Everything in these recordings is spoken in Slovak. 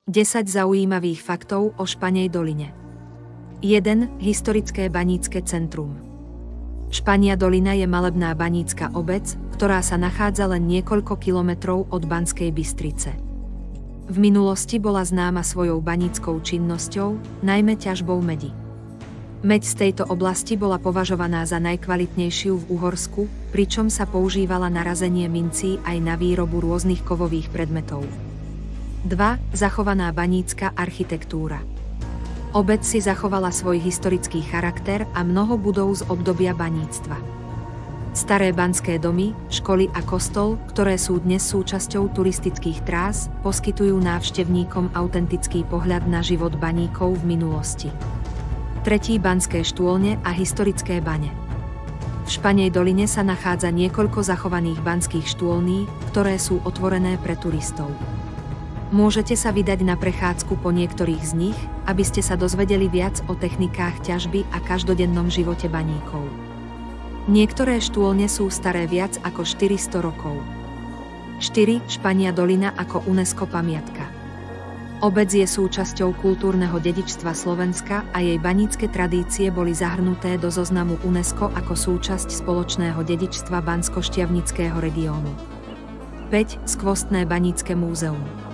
10 zaujímavých faktov o Španej doline. 1. Historické banícke centrum. Špania dolina je malebná banícka obec, ktorá sa nachádza len niekoľko kilometrov od Banskej Bystrice. V minulosti bola známa svojou baníckou činnosťou, najmä ťažbou medi. Meď z tejto oblasti bola považovaná za najkvalitnejšiu v Uhorsku, pričom sa používala na razenie mincí aj na výrobu rôznych kovových predmetov. 2. Zachovaná banícka architektúra. Obec si zachovala svoj historický charakter a mnoho budov z obdobia baníctva. Staré banské domy, školy a kostol, ktoré sú dnes súčasťou turistických trás, poskytujú návštevníkom autentický pohľad na život baníkov v minulosti. 3. Banské štôlne a historické bane. V Španej doline sa nachádza niekoľko zachovaných banských štôlní, ktoré sú otvorené pre turistov. Môžete sa vydať na prechádzku po niektorých z nich, aby ste sa dozvedeli viac o technikách ťažby a každodennom živote baníkov. Niektoré štôlne sú staré viac ako 400 rokov. 4. Špania dolina ako UNESCO pamiatka. Obec je súčasťou kultúrneho dedičstva Slovenska a jej banícke tradície boli zahrnuté do zoznamu UNESCO ako súčasť spoločného dedičstva Banskoštiavnického regiónu. 5. Skvostné banícke múzeum.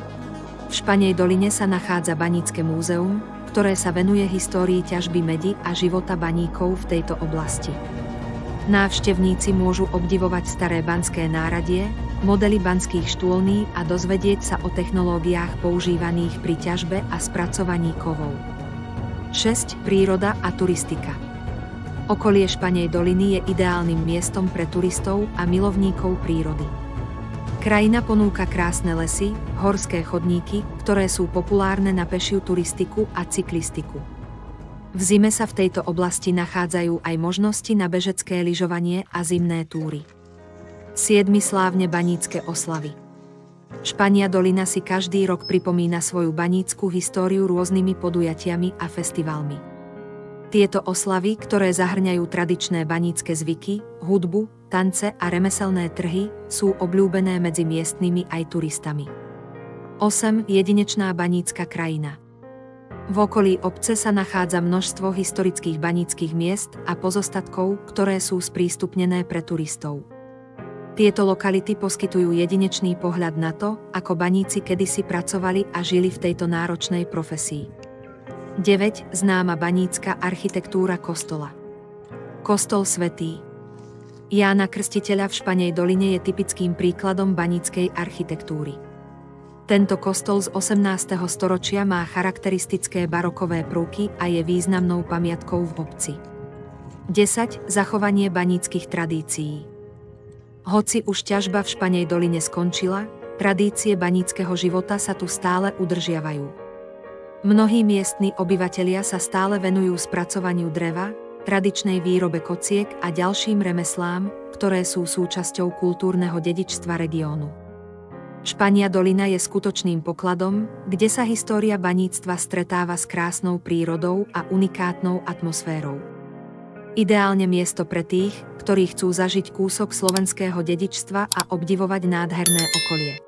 V Španej doline sa nachádza banícke múzeum, ktoré sa venuje histórii ťažby medi a života baníkov v tejto oblasti. Návštevníci môžu obdivovať staré banské náradie, modely banských štôlní a dozvedieť sa o technológiách používaných pri ťažbe a spracovaní kovov. 6. Príroda a turistika. Okolie Španej doliny je ideálnym miestom pre turistov a milovníkov prírody. Krajina ponúka krásne lesy, horské chodníky, ktoré sú populárne na pešiu turistiku a cyklistiku. V zime sa v tejto oblasti nachádzajú aj možnosti na bežecké lyžovanie a zimné túry. 7. Slávne banícke oslavy. Špania dolina si každý rok pripomína svoju banícku históriu rôznymi podujatiami a festivalmi. Tieto oslavy, ktoré zahŕňajú tradičné banícke zvyky, hudbu, tance a remeselné trhy, sú obľúbené medzi miestnymi aj turistami. 8. Jedinečná banícka krajina. V okolí obce sa nachádza množstvo historických baníckych miest a pozostatkov, ktoré sú sprístupnené pre turistov. Tieto lokality poskytujú jedinečný pohľad na to, ako baníci kedysi pracovali a žili v tejto náročnej profesii. 9. Známa banícka architektúra kostola. Kostol svätý Jána Krstiteľa v Španej doline je typickým príkladom baníckej architektúry. Tento kostol z 18. storočia má charakteristické barokové prvky a je významnou pamiatkou v obci. 10. Zachovanie baníckych tradícií. Hoci už ťažba v Španej doline skončila, tradície baníckeho života sa tu stále udržiavajú. Mnohí miestni obyvatelia sa stále venujú spracovaniu dreva, tradičnej výrobe kociek a ďalším remeslám, ktoré sú súčasťou kultúrneho dedičstva regiónu. Špania dolina je skutočným pokladom, kde sa história baníctva stretáva s krásnou prírodou a unikátnou atmosférou. Ideálne miesto pre tých, ktorí chcú zažiť kúsok slovenského dedičstva a obdivovať nádherné okolie.